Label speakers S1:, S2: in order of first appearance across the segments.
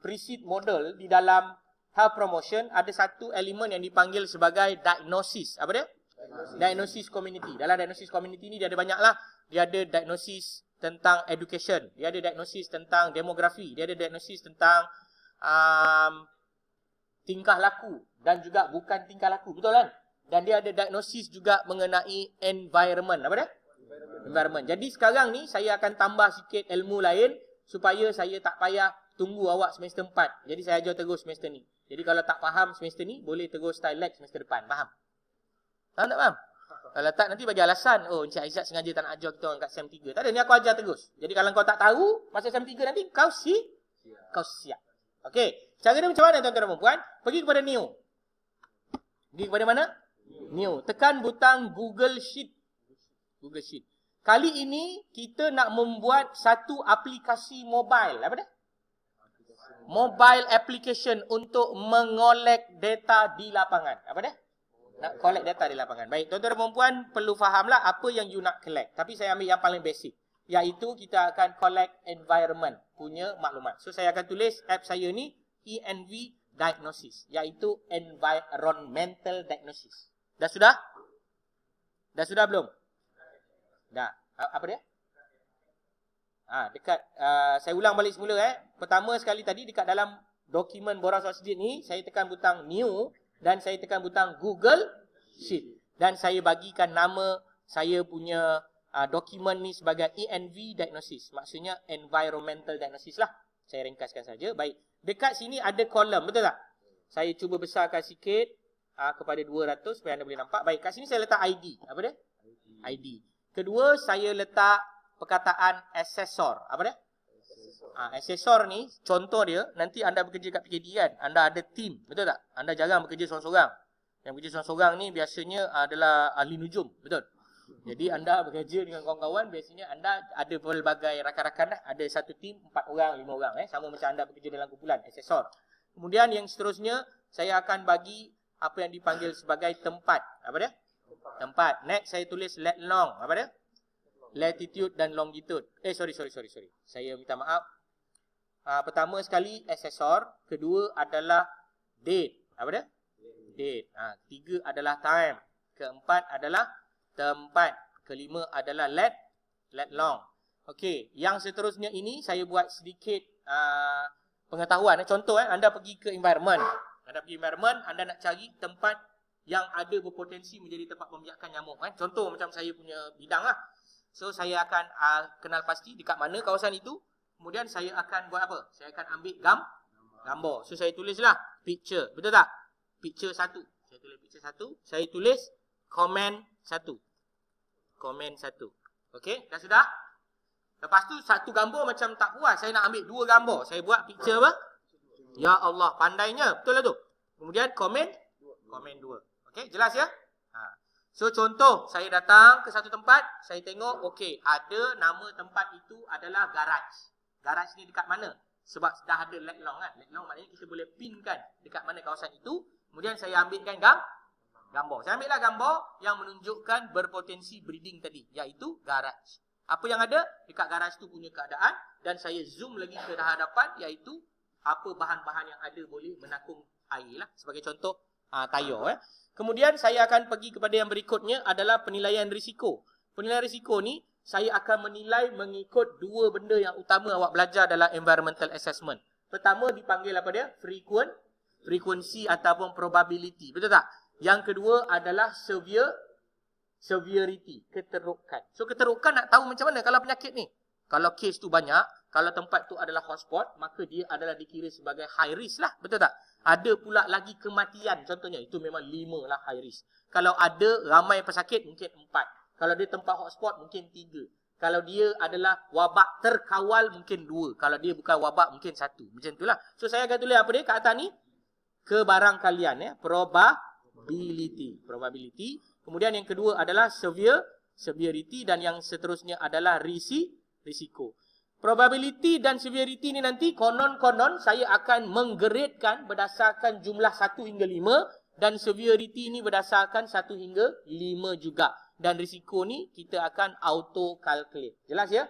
S1: pre-seed model di dalam health promotion, ada satu elemen yang dipanggil sebagai diagnosis. Apa dia? Diagnosis community. Dalam diagnosis community ni dia ada banyak lah. Dia ada diagnosis tentang education, dia ada diagnosis tentang demografi, dia ada diagnosis tentang tingkah laku dan juga bukan tingkah laku, betul kan? Dan dia ada diagnosis juga mengenai environment. Apa dia? Environment. Jadi sekarang ni saya akan tambah sikit ilmu lain supaya saya tak payah tunggu awak semester 4. Jadi saya ajar terus semester ni. Jadi kalau tak faham semester ni, boleh terus style lag semester depan. Faham? Faham tak faham? Kalau tak nanti bagi alasan, oh Encik Aizat sengaja tak nak ajar kita orang kat SEM 3. Tak ada, ni aku ajar terus. Jadi kalau kau tak tahu, masa SEM 3 nanti kau siap. Okey, cara dia macam mana tuan-tuan dan puan? Pergi kepada New. Pergi kepada mana? New. Tekan butang Google Sheet. Google Sheet. Kali ini kita nak membuat satu aplikasi mobile. Apa dia? Mobile application untuk mengolek data di lapangan. Apa dia? Nak collect data di lapangan. Baik, tuan-tuan dan puan perlu fahamlah apa yang you nak collect. Tapi saya ambil yang paling basic. Iaitu kita akan collect environment punya maklumat. So saya akan tulis app saya ni ENV Diagnosis. Iaitu Environmental Diagnosis. Dah sudah? Dah sudah belum? Dah. Apa dia? Dekat, saya ulang balik semula. Pertama sekali tadi dekat dalam dokumen borang soal sedikit ni, saya tekan butang New. Dan saya tekan butang Google Sheet. Dan saya bagikan nama saya punya dokumen ni sebagai ENV Diagnosis. Maksudnya Environmental Diagnosis lah. Saya ringkaskan saja. Baik. Dekat sini ada kolom. Betul tak? Saya cuba besarkan sikit kepada 200 supaya anda boleh nampak. Baik. Kat sini saya letak ID. Apa dia? ID. Kedua, saya letak perkataan assessor. Apa dia? Assessor ni, contoh dia, nanti anda bekerja kat PKD kan, anda ada team, betul tak? Anda jarang bekerja seorang-seorang. Yang bekerja seorang-seorang ni biasanya adalah ahli nujum, betul? Jadi anda bekerja dengan kawan-kawan, biasanya anda ada pelbagai rakan-rakan dah. Ada satu team, 4 orang, 5 orang. Sama macam anda bekerja dalam kumpulan, assessor. Kemudian yang seterusnya, saya akan bagi apa yang dipanggil sebagai tempat. Apa dia? Tempat. Next, saya tulis lat long. Apa dia? Latitude dan longitude. Sorry. Saya minta maaf. Pertama sekali assessor, kedua adalah date. Apa dia? Date. Tiga adalah time. Keempat adalah tempat. Kelima adalah lat long. Okey, yang seterusnya ini saya buat sedikit pengetahuan. Contoh anda pergi ke environment. Anda pergi environment, anda nak cari tempat yang ada berpotensi menjadi tempat pembiakan nyamuk kan. Contoh macam saya punya bidang lah. So saya akan kenal pasti dekat mana kawasan itu. Kemudian saya akan buat apa? Saya akan ambil gambar. So saya tulislah picture. Betul tak? Picture 1. Saya tulis picture 1. Saya tulis comment 1. Comment 1. Okey, dah sudah? Lepas tu satu gambar macam tak puas. Saya nak ambil 2 gambar. Saya buat picture apa? Ya Allah, pandainya. Betul lah tu. Kemudian comment 2. Okey, jelas ya? So contoh, saya datang ke satu tempat, saya tengok, okey, ada nama tempat itu adalah garaj. Garaj ni dekat mana? Sebab dah ada lat long kan. Lat long maknanya kita boleh pinkan dekat mana kawasan itu. Kemudian saya ambilkan gambar. Saya ambillah gambar yang menunjukkan berpotensi breeding tadi, iaitu garaj. Apa yang ada dekat garaj tu punya keadaan, dan saya zoom lagi ke hadapan, iaitu apa bahan-bahan yang ada boleh menakung air lah. Sebagai contoh, tayar. Kemudian saya akan pergi kepada yang berikutnya adalah penilaian risiko. Penilaian risiko ni saya akan menilai mengikut 2 benda yang utama awak belajar dalam environmental assessment. Pertama dipanggil apa dia? Frequency ataupun probability. Betul tak? Yang kedua adalah severity, keterukan. So keterukan nak tahu macam mana kalau penyakit ni. Kalau kes tu banyak, kalau tempat tu adalah hotspot, maka dia adalah dikira sebagai high risk lah. Betul tak? Ada pula lagi kematian contohnya, itu memang 5 lah high risk. Kalau ada ramai pesakit mungkin 4. Kalau dia tempat hotspot mungkin 3. Kalau dia adalah wabak terkawal mungkin 2. Kalau dia bukan wabak mungkin 1. Macam itulah. So saya akan tulis apa dia kat atas ni? Kebarangkalian ya, probability. Kemudian yang kedua adalah severity, dan yang seterusnya adalah risiko. Probability dan severity ni nanti konon-konon saya akan menggradekan berdasarkan jumlah 1 hingga 5, dan severity ni berdasarkan 1 hingga 5 juga. Dan risiko ni kita akan auto calculate. Jelas ya?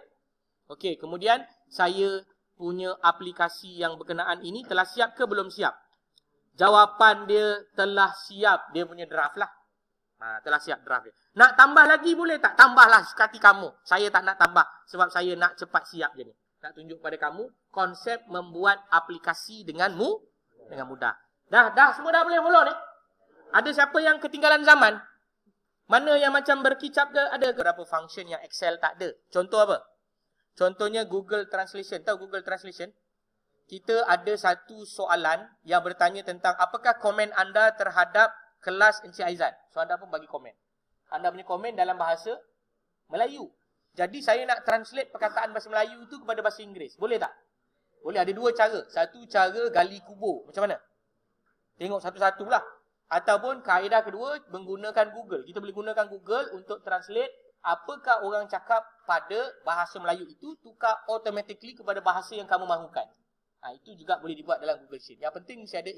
S1: Okey, kemudian saya punya aplikasi yang berkenaan ini telah siap ke belum siap? Jawapan dia telah siap. Dia punya draft lah. Telah siap draft dia. Nak tambah lagi boleh tak? Tambahlah sekati kamu. Saya tak nak tambah sebab saya nak cepat siap je ni. Nak tunjuk pada kamu konsep membuat aplikasi dengan mudah. Dah semua dah boleh follow ni? Ada siapa yang ketinggalan zaman? Mana yang macam berkicap ke? Ada ke berapa function yang Excel tak ada? Contoh apa? Contohnya Google Translation. Tahu Google Translation? Kita ada satu soalan yang bertanya tentang apakah komen anda terhadap kelas Encik Aizat. So anda pun bagi komen. Anda punya komen dalam bahasa Melayu. Jadi saya nak translate perkataan bahasa Melayu tu kepada bahasa Inggeris. Boleh tak? Boleh. Ada dua cara. Satu cara gali kubur. Macam mana? Tengok satu-satu lah. Ataupun kaedah kedua menggunakan Google. Kita boleh gunakan Google untuk translate apakah orang cakap pada bahasa Melayu itu, tukar automatically kepada bahasa yang kamu mahukan. Itu juga boleh dibuat dalam Google Sheet. Yang penting mesti ada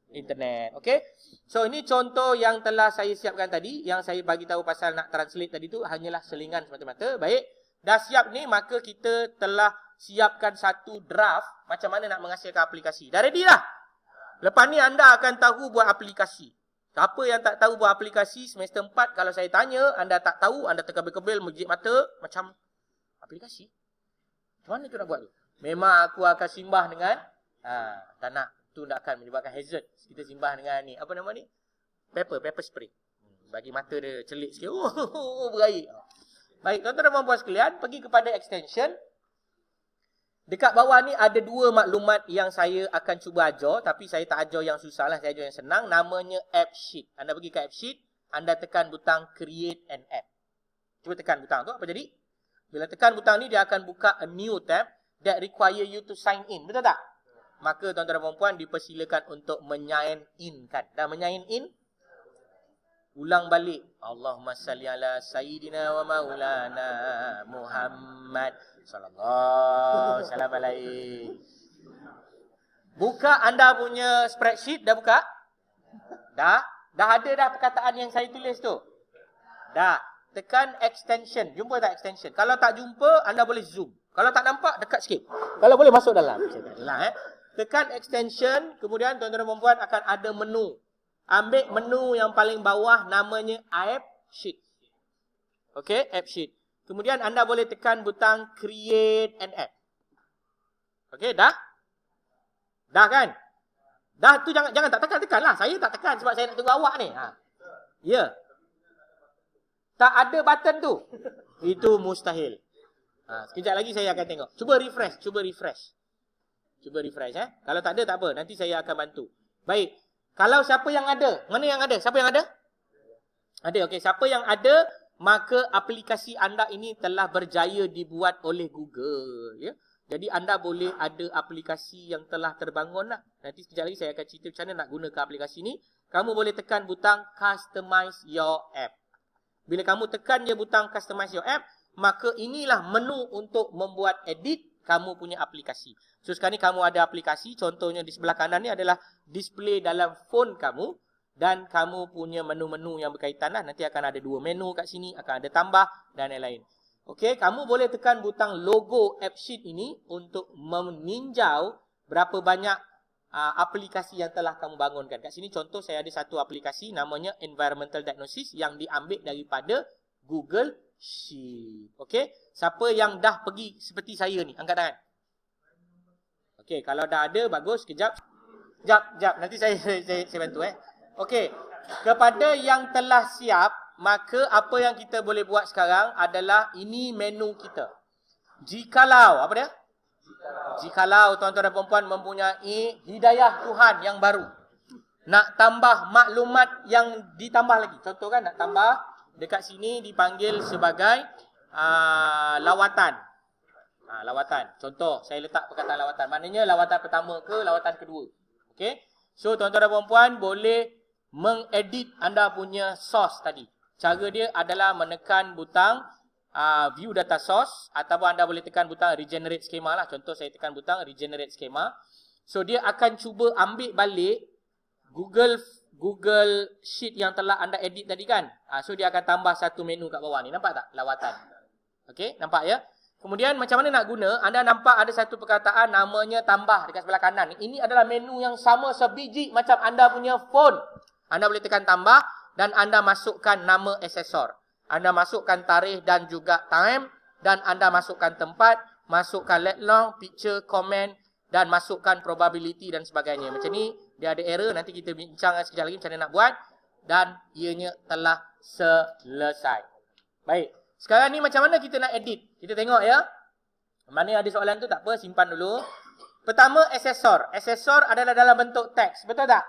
S1: internet. Okay? So ini contoh yang telah saya siapkan tadi. Yang saya bagi tahu pasal nak translate tadi tu hanyalah selingan semata-mata. Baik. Dah siap ni, maka kita telah siapkan satu draft macam mana nak menghasilkan aplikasi. Dah ready lah. Lepas ni anda akan tahu buat aplikasi. Siapa yang tak tahu buat aplikasi semester 4, kalau saya tanya, anda tak tahu, anda terkebil-kebil, menjijik mata, macam aplikasi? Macam mana tu nak buat tu? Memang aku akan simbah dengan, tak nak. Tu tak akan menyebabkan hazard. Kita simbah dengan ni, apa nama ni? Pepper spray. Bagi mata dia celik sikit. Berair. Baik, tuan-tuan dan puan sekalian, pergi kepada extension. Dekat bawah ni ada dua maklumat yang saya akan cuba ajar. Tapi saya tak ajar yang susah lah. Saya ajar yang senang. Namanya App Sheet. Anda pergi ke App Sheet. Anda tekan butang Create an App. Cuba tekan butang tu. Apa jadi? Bila tekan butang ni, dia akan buka a new tab that require you to sign in. Betul tak? Maka tuan-tuan dan puan dipersilakan untuk menyain in kan. Dah menyain in? Ulang balik. Allahumma salli ala Sayyidina wa maulana Muhammad sallallahu salam alaihi. Buka anda punya spreadsheet. Dah buka? Dah ada dah perkataan yang saya tulis tu? Dah. Tekan extension. Jumpa tak extension? Kalau tak jumpa, anda boleh zoom. Kalau tak nampak, dekat sikit. Kalau boleh masuk dalam. Tekan extension. Kemudian tuan-tuan dan puan akan ada menu. Ambil menu yang paling bawah, namanya App Sheet. Okey, App Sheet. Kemudian anda boleh tekan butang Create an App. Okey, dah? Dah kan? Dah tu jangan tak tekan lah. Saya tak tekan sebab saya nak tunggu awak ni. Ya. Tak ada button tu. Itu mustahil. Sekejap lagi saya akan tengok. Cuba refresh. Kalau tak ada tak apa. Nanti saya akan bantu. Baik. Kalau siapa yang ada? Mana yang ada? Siapa yang ada? Ada. Okey, siapa yang ada, maka aplikasi anda ini telah berjaya dibuat oleh Google, ya. Jadi anda boleh ada aplikasi yang telah terbangun lah. Nanti sekejap lagi saya akan cerita macam mana nak gunakan aplikasi ni. Kamu boleh tekan butang Customize Your App. Bila kamu tekan je butang Customize Your App, maka inilah menu untuk membuat edit kamu punya aplikasi. So sekarang ni kamu ada aplikasi, contohnya di sebelah kanan ni adalah display dalam phone kamu. Dan kamu punya menu-menu yang berkaitan lah. Nanti akan ada dua menu kat sini, akan ada tambah dan lain-lain. Okey, kamu boleh tekan butang logo App Sheet ini untuk meninjau berapa banyak aplikasi yang telah kamu bangunkan. Kat sini contoh saya ada satu aplikasi namanya Environmental Diagnosis yang diambil daripada Google Sheet. Okey, siapa yang dah pergi seperti saya ni? Angkat tangan. Okey, kalau dah ada, bagus. Kejap. Nanti saya bantu Okey, kepada yang telah siap, maka apa yang kita boleh buat sekarang adalah ini menu kita. Jikalau, apa dia? Jikalau tuan-tuan dan puan-puan mempunyai hidayah Tuhan yang baru. Nak tambah maklumat yang ditambah lagi. Contoh kan, nak tambah dekat sini dipanggil sebagai lawatan. Lawatan. Contoh, saya letak perkataan lawatan. Maknanya lawatan pertama ke lawatan kedua. Okey. So tuan-tuan dan puan-puan boleh mengedit anda punya source tadi. Cara dia adalah menekan butang view data source ataupun anda boleh tekan butang regenerate schema lah. Contoh saya tekan butang regenerate schema. So dia akan cuba ambil balik Google Sheet yang telah anda edit tadi kan. So dia akan tambah satu menu kat bawah ni. Nampak tak? Lawatan. Okey, nampak ya? Kemudian macam mana nak guna? Anda nampak ada satu perkataan namanya tambah dekat sebelah kanan. Ini adalah menu yang sama sebiji macam anda punya phone. Anda boleh tekan tambah dan anda masukkan nama asesor. Anda masukkan tarikh dan juga time dan anda masukkan tempat, masukkan let long, picture, comment dan masukkan probability dan sebagainya. Macam ni dia ada error, nanti kita bincang sekejap lagi macam mana nak buat dan ianya telah selesai. Baik. Sekarang ni macam mana kita nak edit? Kita tengok ya. Mana ada soalan tu tak apa, simpan dulu. Pertama, asesor. Asesor adalah dalam bentuk teks. Betul tak?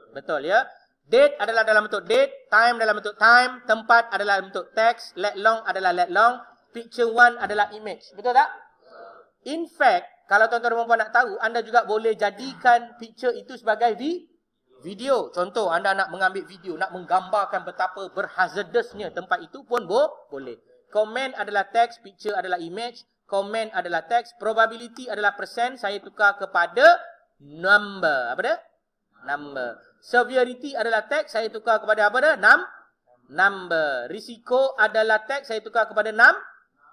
S1: Betul ya. Date adalah dalam bentuk date. Time dalam bentuk time. Tempat adalah dalam bentuk teks. Let long adalah let long. Picture one adalah image. Betul tak? In fact, kalau tuan-tuan dan puan nak tahu, anda juga boleh jadikan picture itu sebagai video. Contoh, anda nak mengambil video, nak menggambarkan betapa berhazardusnya tempat itu pun boleh. Comment adalah teks, picture adalah image, comment adalah teks, probability adalah persen, saya tukar kepada number. Apa dia? Number. Severity adalah teks, saya tukar kepada apa dia? Number. Risiko adalah teks, saya tukar kepada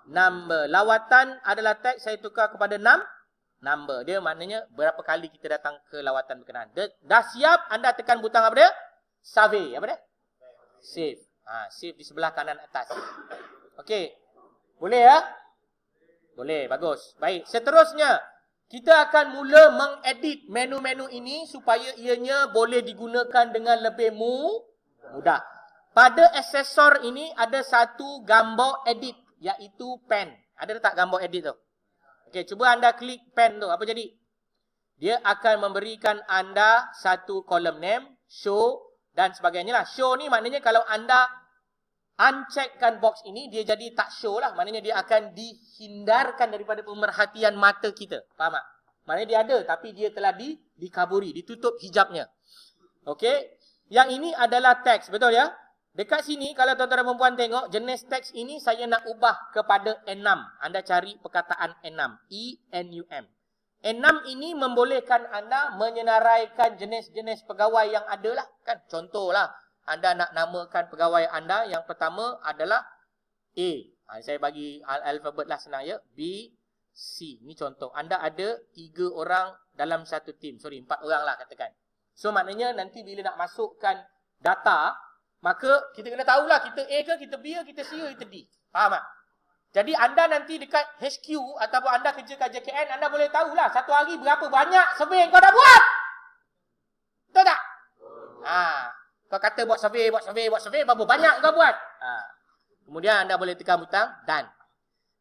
S1: number. Lawatan adalah teks, saya tukar kepada number. Dia maknanya berapa kali kita datang ke lawatan berkenaan. Dah siap, anda tekan butang apa dia? Survey. Apa dia? Save. Save di sebelah kanan atas. Okey. Boleh ya? Boleh, bagus. Baik, seterusnya kita akan mula mengedit menu-menu ini supaya ianya boleh digunakan dengan lebih mudah. Pada asesor ini ada satu gambar edit, iaitu pen. Ada tak gambar edit tu? Okey, cuba anda klik pen tu. Apa jadi? Dia akan memberikan anda satu kolom name, show dan sebagainya lah. Show ni maknanya kalau anda uncheckkan box ini, dia jadi tak show lah. Maknanya dia akan dihindarkan daripada pemerhatian mata kita. Faham tak? Maknanya dia ada, tapi dia telah dikaburi, ditutup hijabnya. Okey. Yang ini adalah teks, betul ya? Dekat sini, kalau tuan-tuan dan perempuan tengok, jenis teks ini saya nak ubah kepada enam. Anda cari perkataan enam. E-N-U-M. Enam ini membolehkan anda menyenaraikan jenis-jenis pegawai yang ada lah. Kan? Contohlah. Anda nak namakan pegawai anda, yang pertama adalah A. Saya bagi alfabet lah senang ya. B, C. Ini contoh. Anda ada 3 orang dalam satu tim. 4 orang lah katakan. So maknanya nanti bila nak masukkan data, maka kita kena tahulah kita A ke, kita B ke, kita C ke, kita D. Faham tak? Jadi anda nanti dekat HQ ataupun anda kerja kat JKN, anda boleh tahulah satu hari berapa banyak survey yang kau dah buat. Betul tak? Kau kata buat survey, berapa banyak kau buat? Kemudian anda boleh tekan butang done.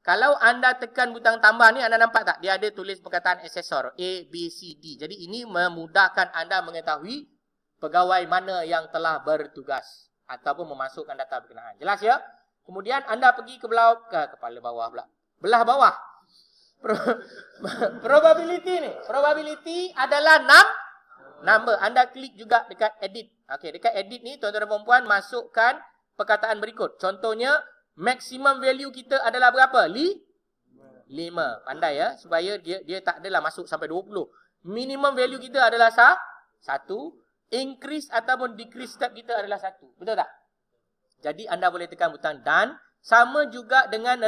S1: Kalau anda tekan butang tambah ni, anda nampak tak? Dia ada tulis perkataan asesor A, B, C, D. Jadi ini memudahkan anda mengetahui pegawai mana yang telah bertugas ataupun memasukkan data berkenaan. Jelas ya? Kemudian anda pergi ke kepala bawah pula. Belah bawah. Probability ni. Probability adalah number. Anda klik juga dekat edit. Okey, dekat edit ni tuan-tuan dan puan-puan masukkan perkataan berikut. Contohnya, maximum value kita adalah berapa? 5. Pandai ya, supaya dia tak adalah masuk sampai 20. Minimum value kita adalah 1. Increase ataupun decrease step kita adalah 1. Betul tak? Jadi anda boleh tekan butang done. Sama juga dengan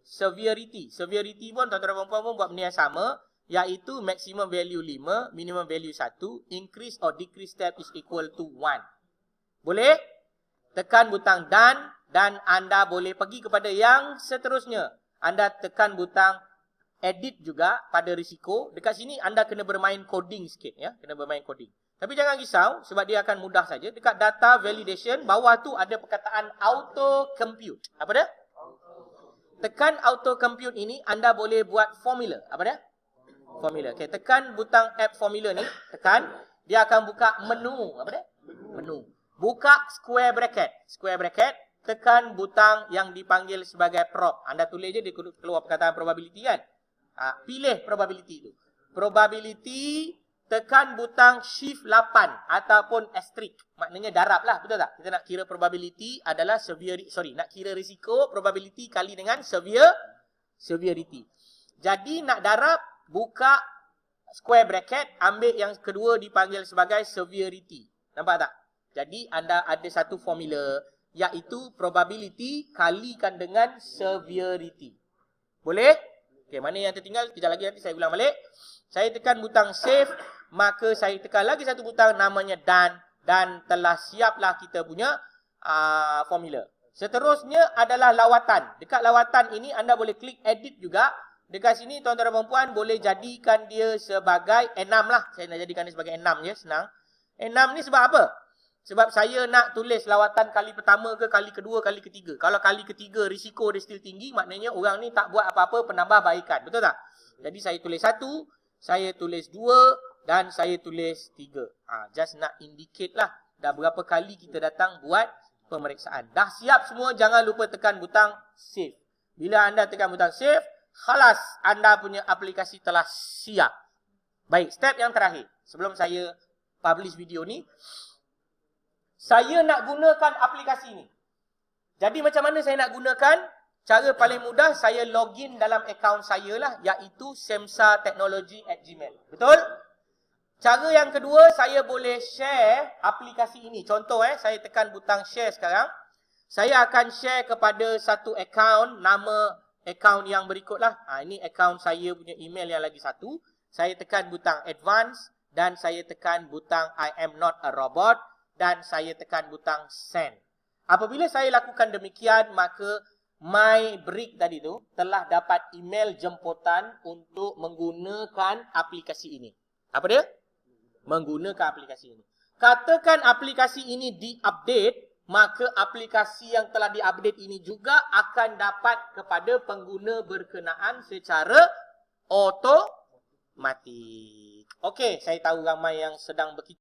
S1: severity. Severity pun tuan-tuan dan puan-puan pun buat benda yang sama. Iaitu maximum value 5, minimum value 1, increase or decrease step is equal to 1. Boleh? Tekan butang done dan anda boleh pergi kepada yang seterusnya. Anda tekan butang edit juga pada risiko. Dekat sini anda kena bermain coding sikit ya, kena bermain coding. Tapi jangan risau sebab dia akan mudah saja. Dekat data validation bawah tu ada perkataan auto compute. Apa dia? Tekan auto compute ini anda boleh buat formula. Apa dia? Formula. Okay, tekan butang app formula ni, tekan, dia akan buka menu. Apa dia? Menu. Buka square bracket. Square bracket, tekan butang yang dipanggil sebagai prop. Anda tulis je dia keluar perkataan probability kan? Pilih probability tu. Probability, tekan butang shift 8 ataupun asterisk. Maknanya darab lah, betul tak? Kita nak kira probability adalah nak kira risiko, probability kali dengan severity. Jadi nak darab, buka square bracket, ambil yang kedua dipanggil sebagai severity. Nampak tak? Jadi anda ada satu formula, iaitu probability kalikan dengan severity. Boleh? Okey, mana yang tertinggal? Kejap lagi nanti saya ulang balik. Saya tekan butang save, maka saya tekan lagi satu butang namanya done, dan telah siaplah kita punya formula. Seterusnya adalah lawatan. Dekat lawatan ini anda boleh klik edit juga. Dekat sini tuan-tuan dan puan boleh jadikan dia sebagai enam lah. Saya nak jadikan dia sebagai enam je, senang. Enam ni sebab apa? Sebab saya nak tulis lawatan kali pertama ke kali kedua, kali ketiga. Kalau kali ketiga risiko dia still tinggi, maknanya orang ni tak buat apa-apa penambahbaikan. Betul tak? Jadi saya tulis 1, saya tulis 2 dan saya tulis 3. Just nak indicate lah dah berapa kali kita datang buat pemeriksaan. Dah siap semua, jangan lupa tekan butang save. Bila anda tekan butang save, khalas, anda punya aplikasi telah siap. Baik, step yang terakhir. Sebelum saya publish video ni, saya nak gunakan aplikasi ni. Jadi macam mana saya nak gunakan? Cara paling mudah, saya login dalam akaun saya lah, iaitu semsatechnology@gmail. Betul? Cara yang kedua, saya boleh share aplikasi ini. Contoh saya tekan butang share sekarang. Saya akan share kepada satu akaun, nama akaun yang berikutlah. Ini akaun saya punya email yang lagi satu. Saya tekan butang advance dan saya tekan butang I am not a robot. Dan saya tekan butang send. Apabila saya lakukan demikian, maka my brick tadi tu telah dapat email jemputan untuk menggunakan aplikasi ini. Apa dia? Menggunakan aplikasi ini. Katakan aplikasi ini di-update, maka aplikasi yang telah di-update ini juga akan dapat kepada pengguna berkenaan secara otomatik. Okey, saya tahu ramai yang sedang berkita